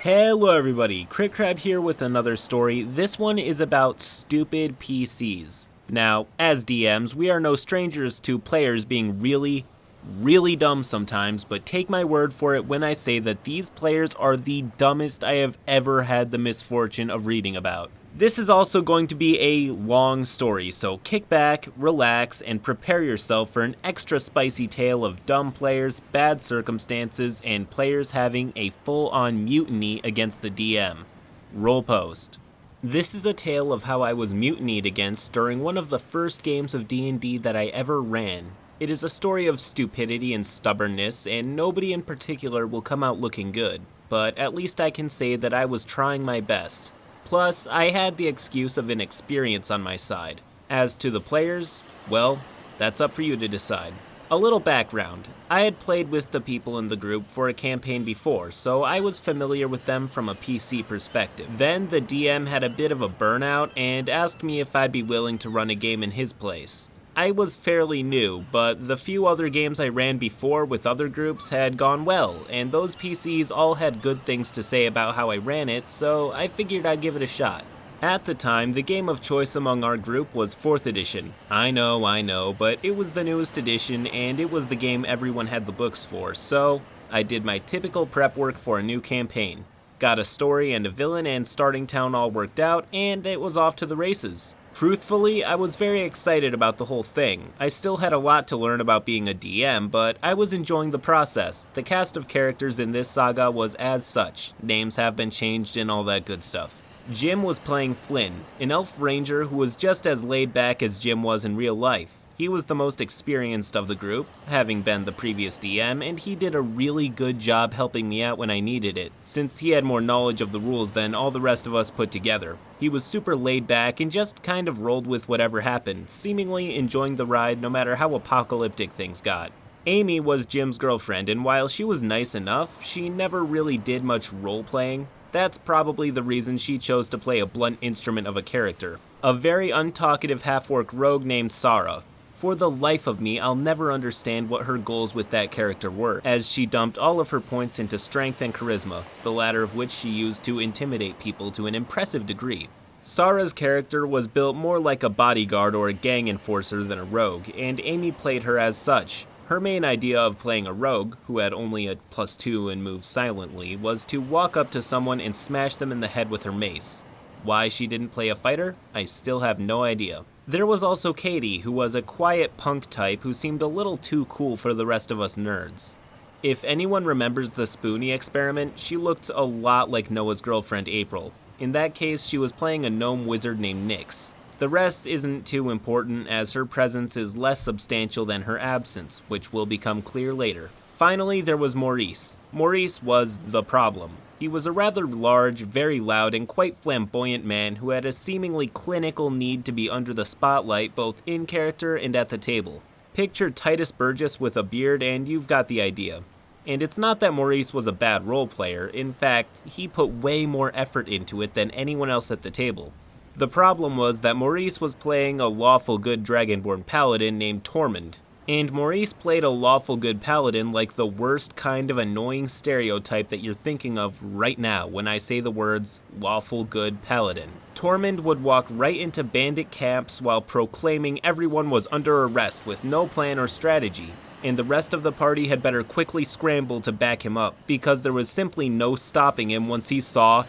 Hello everybody, CritCrab here with another story. This one is about stupid PCs. Now, as DMs, we are no strangers to players being really dumb sometimes, but take my word for it when I say that these players are the dumbest I have ever had the misfortune of reading about. This is also going to be a long story, so kick back, relax, and prepare yourself for an extra spicy tale of dumb players, bad circumstances, and players having a full-on mutiny against the DM. Roll post. This is a tale of how I was mutinied against during one of the first games of D&D that I ever ran. It is a story of stupidity and stubbornness, and nobody in particular will come out looking good, but at least I can say that I was trying my best. Plus, I had the excuse of inexperience on my side. As to the players, well, that's up for you to decide. A little background. I had played with the people in the group for a campaign before, so I was familiar with them from a PC perspective. Then the DM had a bit of a burnout and asked me if I'd be willing to run a game in his place. I was fairly new, but the few other games I ran before with other groups had gone well, and those PCs all had good things to say about how I ran it, so I figured I'd give it a shot. At the time, the game of choice among our group was 4th edition. I know, but it was the newest edition, and it was the game everyone had the books for, so I did my typical prep work for a new campaign. Got a story and a villain and starting town all worked out, and it was off to the races. Truthfully, I was very excited about the whole thing. I still had a lot to learn about being a DM, but I was enjoying the process. The cast of characters in this saga was as such. Names have been changed and all that good stuff. Jim was playing Flynn, an elf ranger who was just as laid back as Jim was in real life. He was the most experienced of the group, having been the previous DM, and he did a really good job helping me out when I needed it, since he had more knowledge of the rules than all the rest of us put together. He was super laid back and just kind of rolled with whatever happened, seemingly enjoying the ride no matter how apocalyptic things got. Amy was Jim's girlfriend, and while she was nice enough, she never really did much role-playing. That's probably the reason she chose to play a blunt instrument of a character. A very untalkative half-orc rogue named Sarah. For the life of me, I'll never understand what her goals with that character were, as she dumped all of her points into strength and charisma, the latter of which she used to intimidate people to an impressive degree. Sarah's character was built more like a bodyguard or a gang enforcer than a rogue, and Amy played her as such. Her main idea of playing a rogue, who had only a +2 and moved silently, was to walk up to someone and smash them in the head with her mace. Why she didn't play a fighter, I still have no idea. There was also Katie, who was a quiet punk type who seemed a little too cool for the rest of us nerds. If anyone remembers the Spoonie experiment, she looked a lot like Noah's girlfriend April. In that case, she was playing a gnome wizard named Nyx. The rest isn't too important, as her presence is less substantial than her absence, which will become clear later. Finally, there was Maurice. Maurice was the problem. He was a rather large, very loud, and quite flamboyant man who had a seemingly clinical need to be under the spotlight both in character and at the table. Picture Titus Burgess with a beard and you've got the idea. And it's not that Maurice was a bad role player. In fact, he put way more effort into it than anyone else at the table. The problem was that Maurice was playing a lawful good dragonborn paladin named Tormund. And Maurice played a lawful good paladin like the worst kind of annoying stereotype that you're thinking of right now when I say the words lawful good paladin. Tormund would walk right into bandit camps while proclaiming everyone was under arrest with no plan or strategy, and the rest of the party had better quickly scramble to back him up because there was simply no stopping him once he saw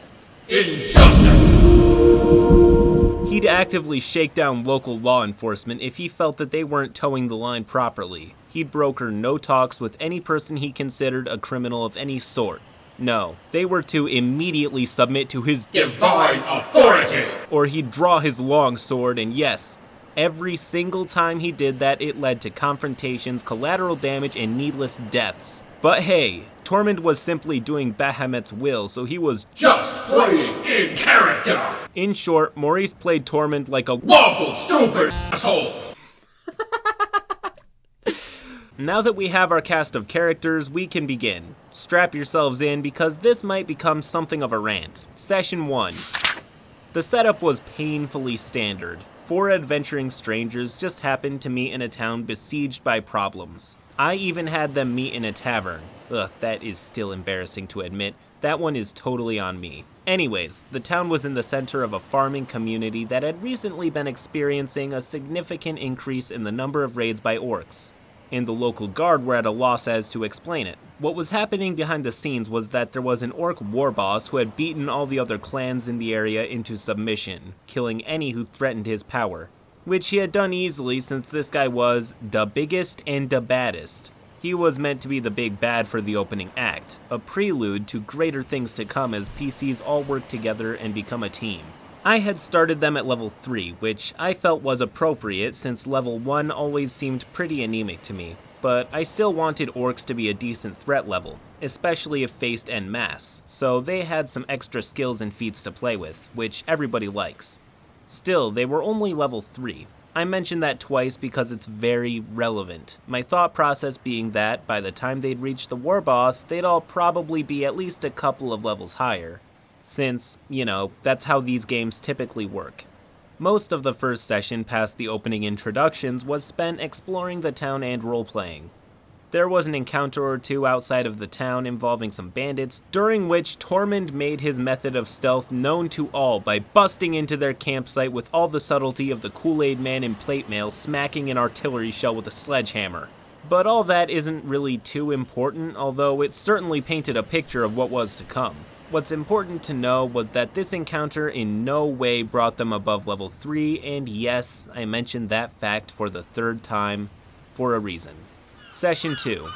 injustice. He'd actively shake down local law enforcement if he felt that they weren't towing the line properly. He'd broker no talks with any person he considered a criminal of any sort. No, they were to immediately submit to his divine authority! Or he'd draw his long sword, and yes, every single time he did that, it led to confrontations, collateral damage, and needless deaths. But hey, Tormund was simply doing Bahamut's will, so he was just playing in character! In short, Maurice played Tormund like a lawful stupid asshole! Now that we have our cast of characters, we can begin. Strap yourselves in because this might become something of a rant. Session 1. The setup was painfully standard. 4 adventuring strangers just happened to meet in a town besieged by problems. I even had them meet in a tavern. Ugh, that is still embarrassing to admit. That one is totally on me. Anyways, the town was in the center of a farming community that had recently been experiencing a significant increase in the number of raids by orcs, and the local guard were at a loss as to explain it. What was happening behind the scenes was that there was an orc war boss who had beaten all the other clans in the area into submission, killing any who threatened his power, which he had done easily since this guy was the biggest and the baddest. He was meant to be the big bad for the opening act, a prelude to greater things to come as PCs all work together and become a team. I had started them at level 3, which I felt was appropriate since level 1 always seemed pretty anemic to me, but I still wanted orcs to be a decent threat level, especially if faced en masse, so they had some extra skills and feats to play with, which everybody likes. Still, they were only level 3. I mentioned that twice because it's very relevant. My thought process being that by the time they'd reach the war boss, they'd all probably be at least a couple of levels higher, since, that's how these games typically work. Most of the first session past the opening introductions was spent exploring the town and role-playing. There was an encounter or two outside of the town involving some bandits, during which Tormund made his method of stealth known to all by busting into their campsite with all the subtlety of the Kool-Aid man in plate mail smacking an artillery shell with a sledgehammer. But all that isn't really too important, although it certainly painted a picture of what was to come. What's important to know was that this encounter in no way brought them above level 3, and yes, I mentioned that fact for the third time, for a reason. Session 2.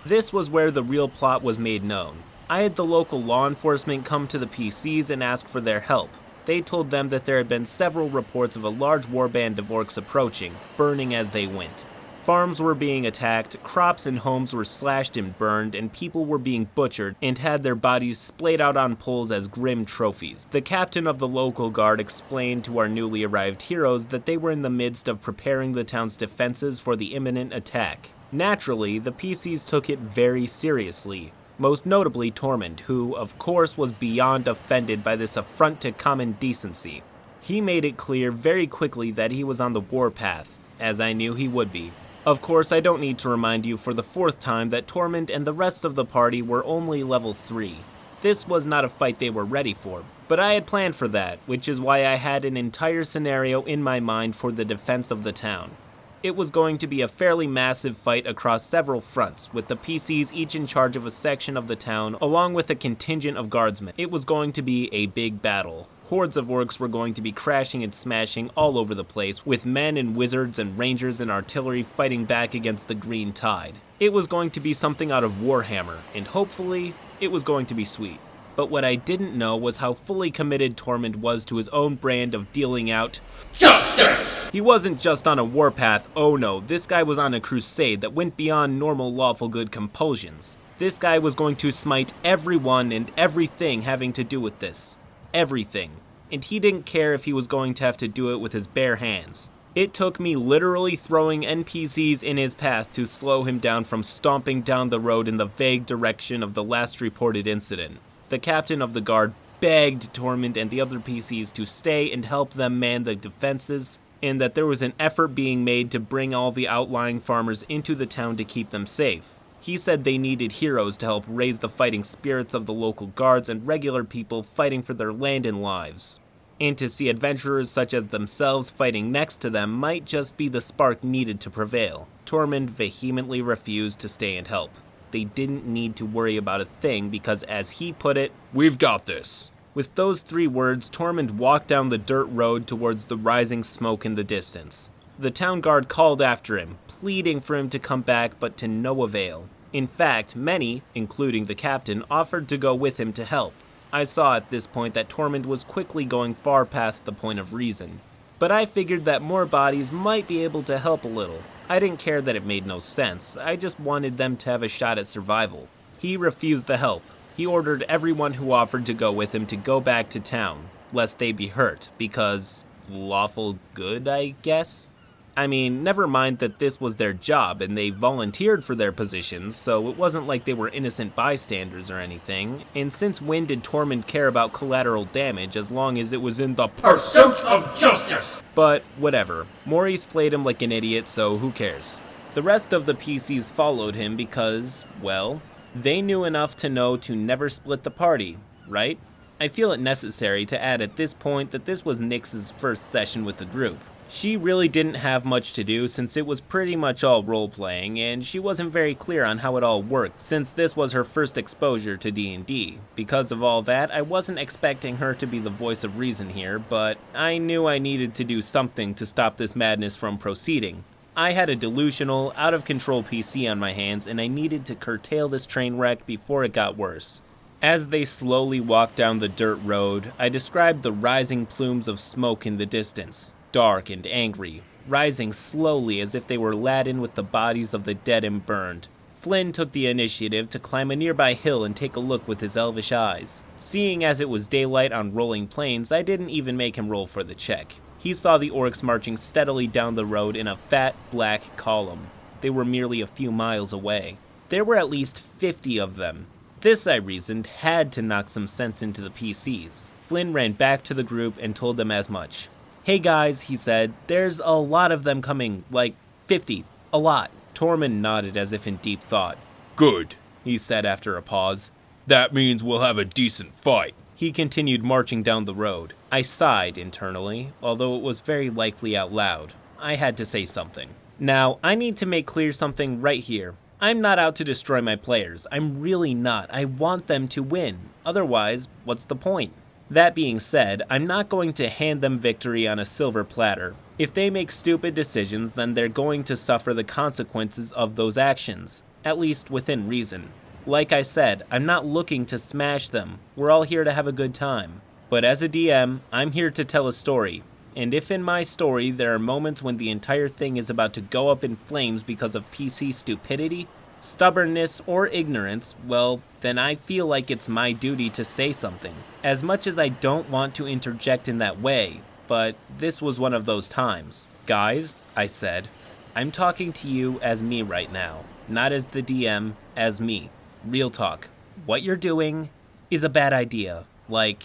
This was where the real plot was made known. I had the local law enforcement come to the PCs and ask for their help. They told them that there had been several reports of a large warband of orcs approaching, burning as they went. Farms were being attacked, crops and homes were slashed and burned, and people were being butchered and had their bodies splayed out on poles as grim trophies. The captain of the local guard explained to our newly arrived heroes that they were in the midst of preparing the town's defenses for the imminent attack. Naturally, the PCs took it very seriously, most notably Tormund, who, of course, was beyond offended by this affront to common decency. He made it clear very quickly that he was on the warpath, as I knew he would be. Of course, I don't need to remind you for the fourth time that Tormund and the rest of the party were only level 3. This was not a fight they were ready for, but I had planned for that, which is why I had an entire scenario in my mind for the defense of the town. It was going to be a fairly massive fight across several fronts, with the PCs each in charge of a section of the town, along with a contingent of guardsmen. It was going to be a big battle. Hordes of orcs were going to be crashing and smashing all over the place, with men and wizards and rangers and artillery fighting back against the green tide. It was going to be something out of Warhammer, and hopefully, it was going to be sweet. But what I didn't know was how fully committed Tormund was to his own brand of dealing out justice! He wasn't just on a warpath, oh no, this guy was on a crusade that went beyond normal lawful good compulsions. This guy was going to smite everyone and everything having to do with this. Everything. And he didn't care if he was going to have to do it with his bare hands. It took me literally throwing NPCs in his path to slow him down from stomping down the road in the vague direction of the last reported incident. The captain of the guard begged Tormund and the other PCs to stay and help them man the defenses, and that there was an effort being made to bring all the outlying farmers into the town to keep them safe. He said they needed heroes to help raise the fighting spirits of the local guards and regular people fighting for their land and lives. And to see adventurers such as themselves fighting next to them might just be the spark needed to prevail. Tormund vehemently refused to stay and help. They didn't need to worry about a thing because, as he put it, "We've got this." With those 3 words, Tormund walked down the dirt road towards the rising smoke in the distance. The town guard called after him, pleading for him to come back, but to no avail. In fact, many, including the captain, offered to go with him to help. I saw at this point that Tormund was quickly going far past the point of reason. But I figured that more bodies might be able to help a little. I didn't care that it made no sense, I just wanted them to have a shot at survival. He refused the help. He ordered everyone who offered to go with him to go back to town, lest they be hurt, because lawful good, I guess? I mean, never mind that this was their job and they volunteered for their positions, so it wasn't like they were innocent bystanders or anything. And since when did Tormund care about collateral damage as long as it was in the pursuit of justice? But whatever. Maurice played him like an idiot, so who cares? The rest of the PCs followed him because, well, They knew enough to know to never split the party, right? I feel it necessary to add at this point that this was Nyx's first session with the group. She really didn't have much to do since it was pretty much all role-playing, and she wasn't very clear on how it all worked since this was her first exposure to D&D. Because of all that, I wasn't expecting her to be the voice of reason here, but I knew I needed to do something to stop this madness from proceeding. I had a delusional, out-of-control PC on my hands, and I needed to curtail this train wreck before it got worse. As they slowly walked down the dirt road, I described the rising plumes of smoke in the distance. Dark and angry, rising slowly as if they were laden with the bodies of the dead and burned. Flynn took the initiative to climb a nearby hill and take a look with his elvish eyes. Seeing as it was daylight on rolling plains, I didn't even make him roll for the check. He saw the orcs marching steadily down the road in a fat, black column. They were merely a few miles away. There were at least 50 of them. This, I reasoned, had to knock some sense into the PCs. Flynn ran back to the group and told them as much. "Hey guys," he said, "there's a lot of them coming, like 50, a lot." Tormund nodded as if in deep thought. "Good," he said after a pause. "That means we'll have a decent fight." He continued marching down the road. I sighed internally, although it was very likely out loud. I had to say something. Now, I need to make clear something right here. I'm not out to destroy my players. I'm really not. I want them to win. Otherwise, what's the point? That being said, I'm not going to hand them victory on a silver platter. If they make stupid decisions, then they're going to suffer the consequences of those actions, at least within reason. Like I said, I'm not looking to smash them. We're all here to have a good time. But as a DM, I'm here to tell a story. And if in my story there are moments when the entire thing is about to go up in flames because of PC stupidity, stubbornness, or ignorance, well, then I feel like it's my duty to say something. As much as I don't want to interject in that way, but this was one of those times. "Guys," I said, "I'm talking to you as me right now, not as the DM, as me. Real talk. What you're doing is a bad idea. Like,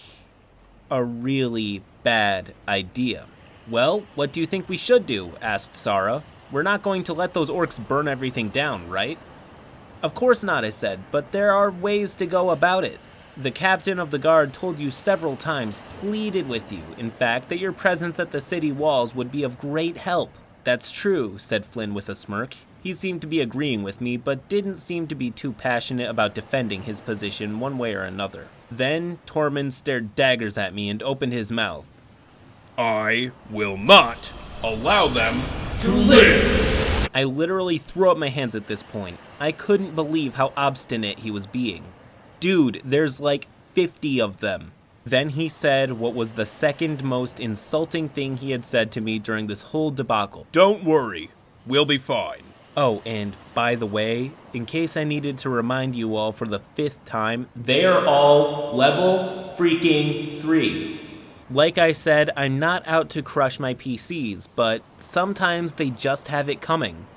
a really bad idea." "Well, what do you think we should do?" asked Sarah. "We're not going to let those orcs burn everything down, right?" "Of course not," I said, "but there are ways to go about it. The captain of the guard told you several times, pleaded with you, in fact, that your presence at the city walls would be of great help." "That's true," said Flynn with a smirk. He seemed to be agreeing with me, but didn't seem to be too passionate about defending his position one way or another. Then Tormund stared daggers at me and opened his mouth. "I will not allow them to live." I literally threw up my hands at this point. I couldn't believe how obstinate he was being. "Dude, there's like 50 of them." Then he said what was the second most insulting thing he had said to me during this whole debacle. "Don't worry, we'll be fine." Oh, and by the way, in case I needed to remind you all for the 5th time, they are all level freaking 3. Like I said, I'm not out to crush my PCs, but sometimes they just have it coming.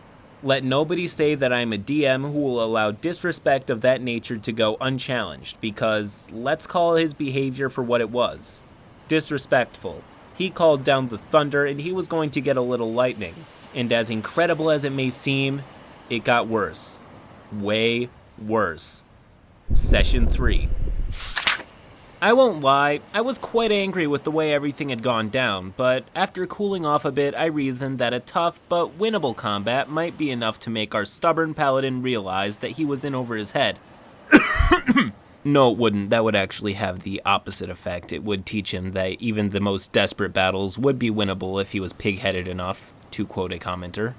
Let nobody say that I'm a DM who will allow disrespect of that nature to go unchallenged, because let's call his behavior for what it was. Disrespectful. He called down the thunder and he was going to get a little lightning. And as incredible as it may seem, it got worse. Way worse. Session 3. I won't lie, I was quite angry with the way everything had gone down, but after cooling off a bit, I reasoned that a tough but winnable combat might be enough to make our stubborn paladin realize that he was in over his head. No, it wouldn't. That would actually have the opposite effect. It would teach him that even the most desperate battles would be winnable if he was pig-headed enough, to quote a commenter.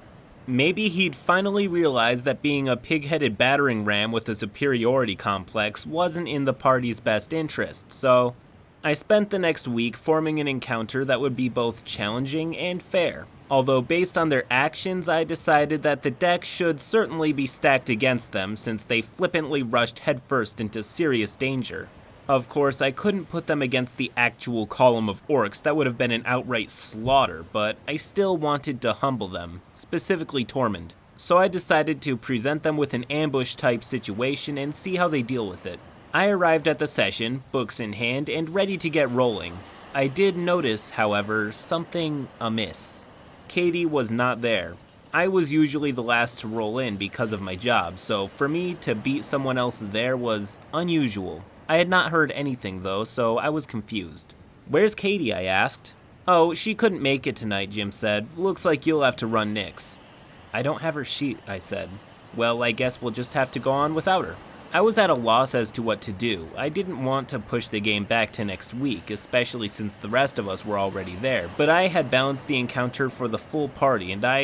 Maybe he'd finally realize that being a pig-headed battering ram with a superiority complex wasn't in the party's best interest, so I spent the next week forming an encounter that would be both challenging and fair. Although based on their actions, I decided that the deck should certainly be stacked against them since they flippantly rushed headfirst into serious danger. Of course, I couldn't put them against the actual column of orcs, that would have been an outright slaughter, but I still wanted to humble them, specifically Tormund. So I decided to present them with an ambush-type situation and see how they deal with it. I arrived at the session, books in hand, and ready to get rolling. I did notice, however, something amiss. Katie was not there. I was usually the last to roll in because of my job, so for me to beat someone else there was unusual. I had not heard anything though, so I was confused. "Where's Katie?" I asked. "Oh, she couldn't make it tonight," Jim said. "Looks like you'll have to run Nyx." "I don't have her sheet," I said. "Well, I guess we'll just have to go on without her." I was at a loss as to what to do. I didn't want to push the game back to next week, especially since the rest of us were already there, but I had balanced the encounter for the full party, and I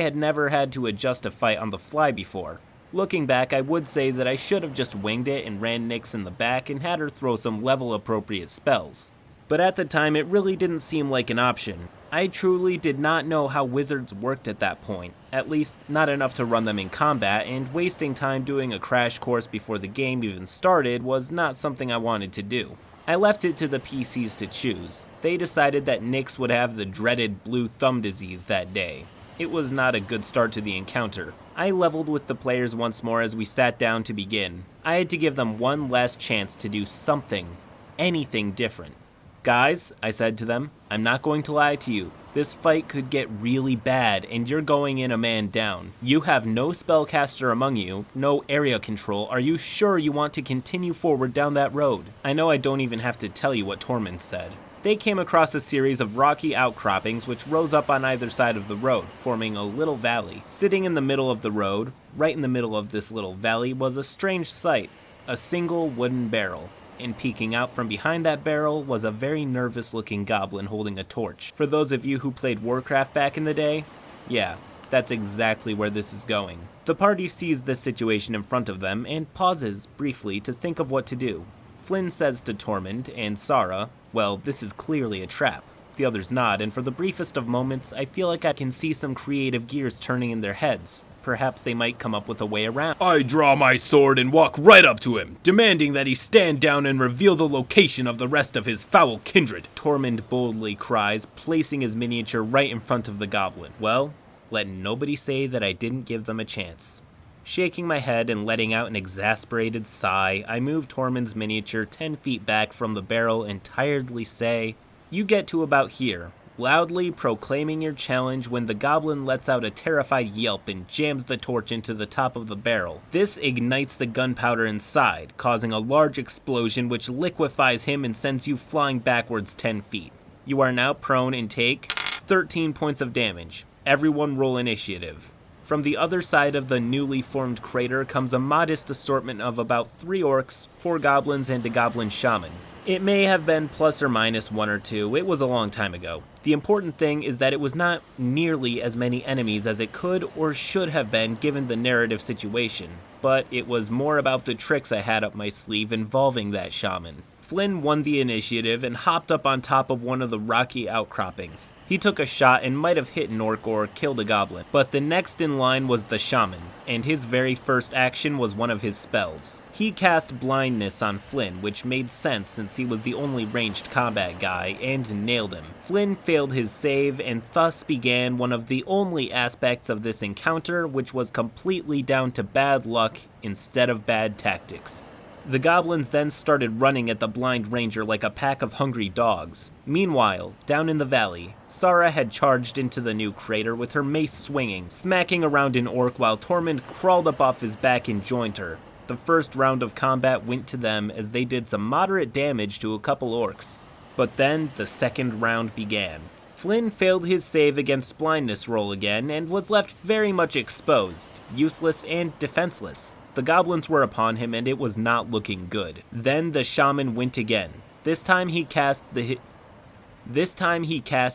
had never had to adjust a fight on the fly before. Looking back, I would say that I should have just winged it and ran Nyx in the back and had her throw some level-appropriate spells. But at the time, it really didn't seem like an option. I truly did not know how wizards worked at that point, at least not enough to run them in combat, and wasting time doing a crash course before the game even started was not something I wanted to do. I left it to the PCs to choose. They decided that Nyx would have the dreaded blue thumb disease that day. It was not a good start to the encounter. I leveled with the players once more as we sat down to begin. I had to give them one last chance to do something, anything different. "Guys," I said to them, "I'm not going to lie to you. This fight could get really bad, and you're going in a man down. You have no spellcaster among you, no area control. Are you sure you want to continue forward down that road?" I know I don't even have to tell you what Tormund said. They came across a series of rocky outcroppings which rose up on either side of the road, forming a little valley. Sitting in the middle of the road, right in the middle of this little valley, was a strange sight, a single wooden barrel. And peeking out from behind that barrel was a very nervous-looking goblin holding a torch. For those of you who played Warcraft back in the day, yeah, that's exactly where this is going. The party sees this situation in front of them and pauses briefly to think of what to do. Flynn says to Tormund and Sara, "Well, this is clearly a trap." The others nod, and for the briefest of moments, I feel like I can see some creative gears turning in their heads. Perhaps they might come up with a way around. I draw my sword and walk right up to him, demanding that he stand down and reveal the location of the rest of his foul kindred, Tormund boldly cries, placing his miniature right in front of the goblin. Well, let nobody say that I didn't give them a chance. Shaking my head and letting out an exasperated sigh, I move Tormund's miniature 10 feet back from the barrel and tiredly say, "You get to about here," loudly proclaiming your challenge when the goblin lets out a terrified yelp and jams the torch into the top of the barrel. This ignites the gunpowder inside, causing a large explosion which liquefies him and sends you flying backwards 10 feet. You are now prone and take 13 points of damage. Everyone roll initiative. From the other side of the newly formed crater comes a modest assortment of about 3 orcs, 4 goblins, and a goblin shaman. It may have been plus or minus 1 or 2, it was a long time ago. The important thing is that it was not nearly as many enemies as it could or should have been given the narrative situation, but it was more about the tricks I had up my sleeve involving that shaman. Flynn won the initiative and hopped up on top of one of the rocky outcroppings. He took a shot and might have hit an orc or killed a goblin, but the next in line was the shaman, and his very first action was one of his spells. He cast blindness on Flynn, which made sense since he was the only ranged combat guy, and nailed him. Flynn failed his save, and thus began one of the only aspects of this encounter which was completely down to bad luck instead of bad tactics. The goblins then started running at the blind ranger like a pack of hungry dogs. Meanwhile, down in the valley, Sara had charged into the new crater with her mace swinging, smacking around an orc while Tormund crawled up off his back and joined her. The first round of combat went to them as they did some moderate damage to a couple orcs. But then the second round began. Flynn failed his save against blindness roll again and was left very much exposed, useless and defenseless. The goblins were upon him and it was not looking good. Then the shaman went again. This time he cast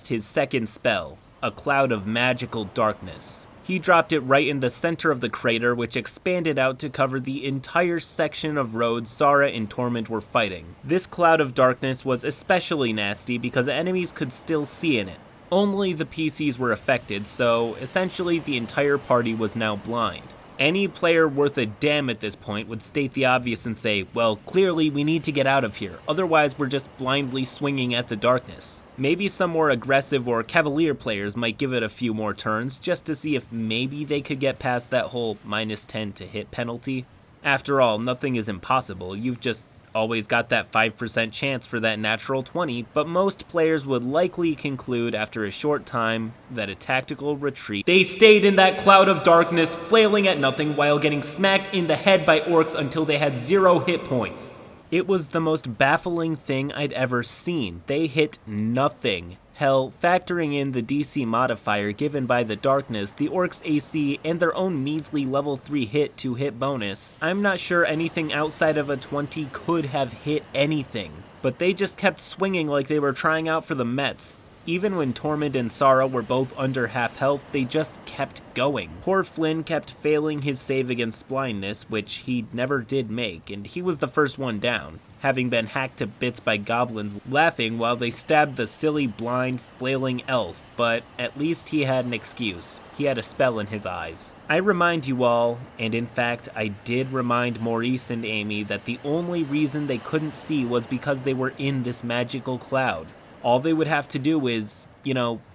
his second spell, a cloud of magical darkness. He dropped it right in the center of the crater, which expanded out to cover the entire section of road Sara and Tormund were fighting. This cloud of darkness was especially nasty because enemies could still see in it. Only the PCs were affected, so essentially the entire party was now blind. Any player worth a damn at this point would state the obvious and say, well, clearly we need to get out of here, otherwise we're just blindly swinging at the darkness. Maybe some more aggressive or cavalier players might give it a few more turns just to see if maybe they could get past that whole -10 to hit penalty. After all, nothing is impossible, you've just always got that 5% chance for that natural 20, but most players would likely conclude after a short time that a tactical retreat. They stayed in that cloud of darkness, flailing at nothing while getting smacked in the head by orcs until they had 0 hit points. It was the most baffling thing I'd ever seen. They hit nothing. Hell, factoring in the DC modifier given by the darkness, the orcs' AC, and their own measly level 3 hit-to-hit bonus, I'm not sure anything outside of a 20 could have hit anything. But they just kept swinging like they were trying out for the Mets. Even when Tormund and Sara were both under half health, they just kept going. Poor Flynn kept failing his save against blindness, which he never did make, and he was the first one down, having been hacked to bits by goblins laughing while they stabbed the silly, blind, flailing elf, but at least he had an excuse. He had a spell in his eyes. I remind you all, and in fact I did remind Maurice and Amy, that the only reason they couldn't see was because they were in this magical cloud. All they would have to do is,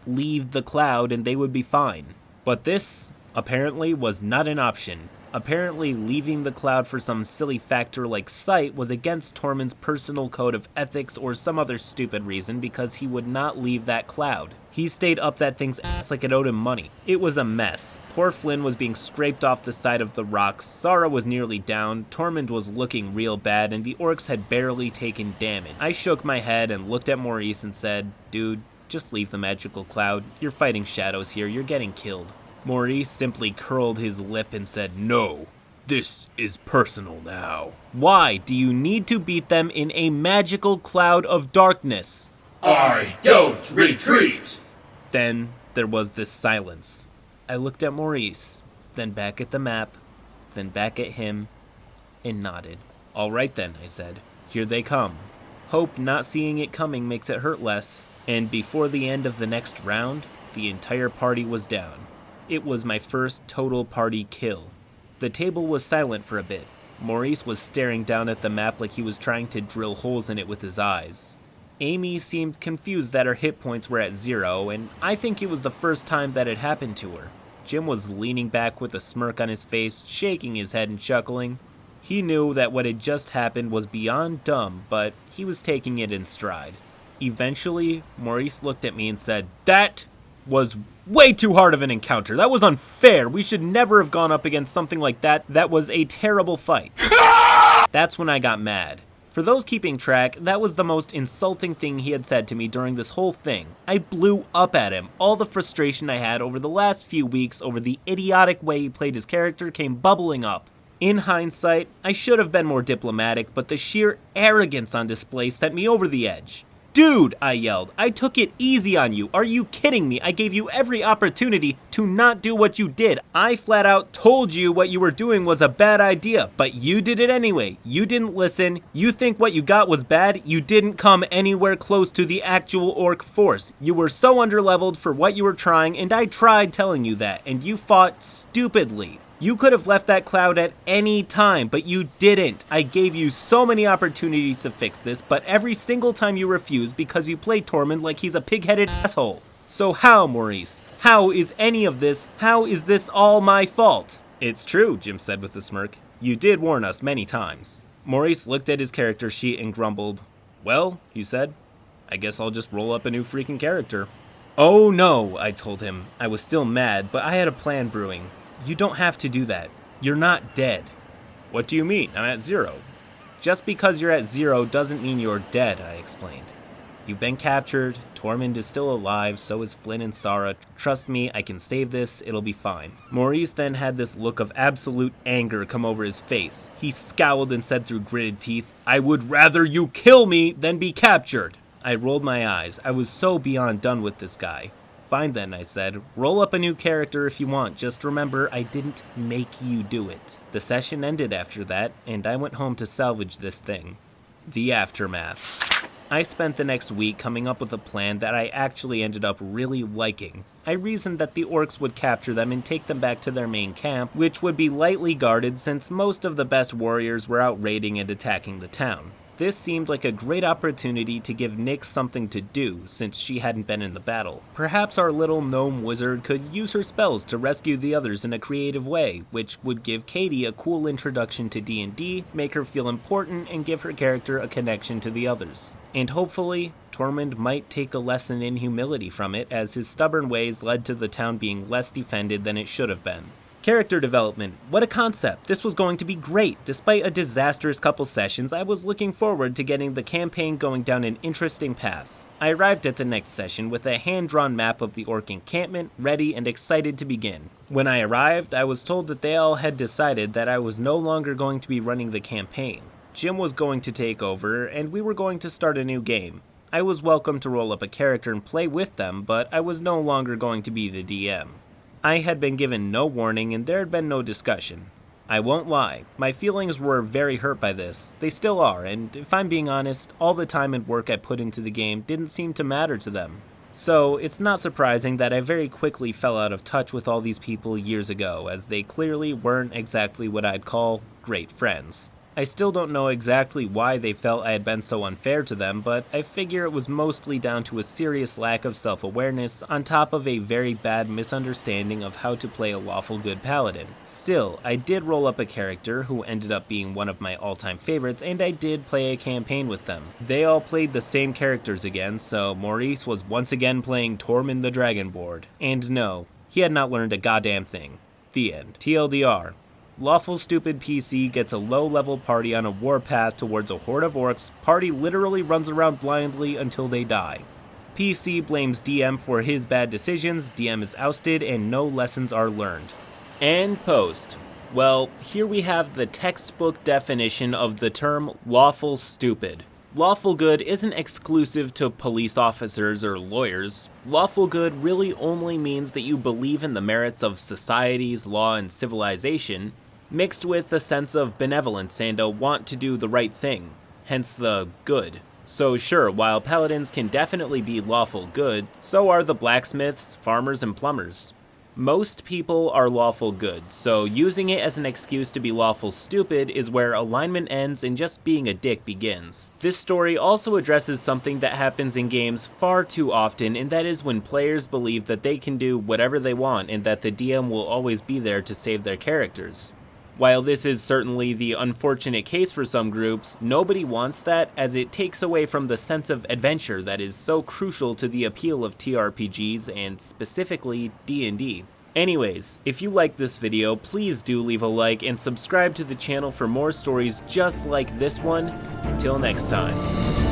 leave the cloud and they would be fine. But this, apparently, was not an option. Apparently, leaving the cloud for some silly factor like sight was against Tormund's personal code of ethics or some other stupid reason because he would not leave that cloud. He stayed up that thing's ass like it owed him money. It was a mess. Poor Flynn was being scraped off the side of the rocks, Sara was nearly down, Tormund was looking real bad, and the orcs had barely taken damage. I shook my head and looked at Maurice and said, "Dude, just leave the magical cloud. You're fighting shadows here, you're getting killed." Maurice simply curled his lip and said, "No, this is personal now." "Why do you need to beat them in a magical cloud of darkness?" "I don't retreat!" Then there was this silence. I looked at Maurice, then back at the map, then back at him, and nodded. "All right then," I said. "Here they come. Hope not seeing it coming makes it hurt less." And before the end of the next round, the entire party was down. It was my first total party kill. The table was silent for a bit. Maurice was staring down at the map like he was trying to drill holes in it with his eyes. Amy seemed confused that her hit points were at 0, and I think it was the first time that it happened to her. Jim was leaning back with a smirk on his face, shaking his head and chuckling. He knew that what had just happened was beyond dumb, but he was taking it in stride. Eventually, Maurice looked at me and said, "That was way too hard of an encounter. That was unfair. We should never have gone up against something like that. That was a terrible fight." That's when I got mad. For those keeping track, that was the most insulting thing he had said to me during this whole thing. I blew up at him. All the frustration I had over the last few weeks over the idiotic way he played his character came bubbling up. In hindsight, I should have been more diplomatic, but the sheer arrogance on display sent me over the edge. "Dude," I yelled, "I took it easy on you. Are you kidding me? I gave you every opportunity to not do what you did. I flat out told you what you were doing was a bad idea, but you did it anyway. You didn't listen. You think what you got was bad? You didn't come anywhere close to the actual orc force. You were so underleveled for what you were trying, and I tried telling you that, and you fought stupidly. You could have left that cloud at any time, but you didn't. I gave you so many opportunities to fix this, but every single time you refused because you play Tormund like he's a pig-headed asshole. So how, Maurice? How is this all my fault?" "It's true," Jim said with a smirk. "You did warn us many times." Maurice looked at his character sheet and grumbled. "Well," he said, "I guess I'll just roll up a new freaking character." "Oh no," I told him. I was still mad, but I had a plan brewing. "You don't have to do that. You're not dead." "What do you mean? I'm at 0. "Just because you're at 0 doesn't mean you're dead," I explained. "You've been captured, Tormund is still alive, so is Flynn and Sara. Trust me, I can save this, it'll be fine." Maurice then had this look of absolute anger come over his face. He scowled and said through gritted teeth, "I would rather you kill me than be captured." I rolled my eyes. I was so beyond done with this guy. "Fine then," I said. "Roll up a new character if you want. Just remember, I didn't make you do it." The session ended after that, and I went home to salvage this thing. The aftermath. I spent the next week coming up with a plan that I actually ended up really liking. I reasoned that the orcs would capture them and take them back to their main camp, which would be lightly guarded since most of the best warriors were out raiding and attacking the town. This seemed like a great opportunity to give Nyx something to do since she hadn't been in the battle. Perhaps our little gnome wizard could use her spells to rescue the others in a creative way, which would give Katie a cool introduction to D&D, make her feel important, and give her character a connection to the others. And hopefully, Tormund might take a lesson in humility from it, as his stubborn ways led to the town being less defended than it should have been. Character development. What a concept. This was going to be great. Despite a disastrous couple sessions, I was looking forward to getting the campaign going down an interesting path. I arrived at the next session with a hand-drawn map of the orc encampment, ready and excited to begin. When I arrived, I was told that they all had decided that I was no longer going to be running the campaign. Jim was going to take over, and we were going to start a new game. I was welcome to roll up a character and play with them, but I was no longer going to be the DM. I had been given no warning and there had been no discussion. I won't lie, my feelings were very hurt by this. They still are, and if I'm being honest, all the time and work I put into the game didn't seem to matter to them. So it's not surprising that I very quickly fell out of touch with all these people years ago, as they clearly weren't exactly what I'd call great friends. I still don't know exactly why they felt I had been so unfair to them, but I figure it was mostly down to a serious lack of self-awareness on top of a very bad misunderstanding of how to play a lawful good paladin. Still, I did roll up a character who ended up being one of my all-time favorites, and I did play a campaign with them. They all played the same characters again, so Maurice was once again playing Tormund the Dragonborn. And no, he had not learned a goddamn thing. The end. TLDR. Lawful stupid PC gets a low-level party on a warpath towards a horde of orcs. Party literally runs around blindly until they die. PC blames DM for his bad decisions, DM is ousted, and no lessons are learned. And post. Well, here we have the textbook definition of the term lawful stupid. Lawful good isn't exclusive to police officers or lawyers. Lawful good really only means that you believe in the merits of society's law and civilization, mixed with a sense of benevolence and a want to do the right thing, hence the good. So sure, while paladins can definitely be lawful good, so are the blacksmiths, farmers, and plumbers. Most people are lawful good, so using it as an excuse to be lawful stupid is where alignment ends and just being a dick begins. This story also addresses something that happens in games far too often, and that is when players believe that they can do whatever they want and that the DM will always be there to save their characters. While this is certainly the unfortunate case for some groups, nobody wants that, as it takes away from the sense of adventure that is so crucial to the appeal of TRPGs and specifically D&D. Anyways, if you liked this video, please do leave a like and subscribe to the channel for more stories just like this one. Until next time.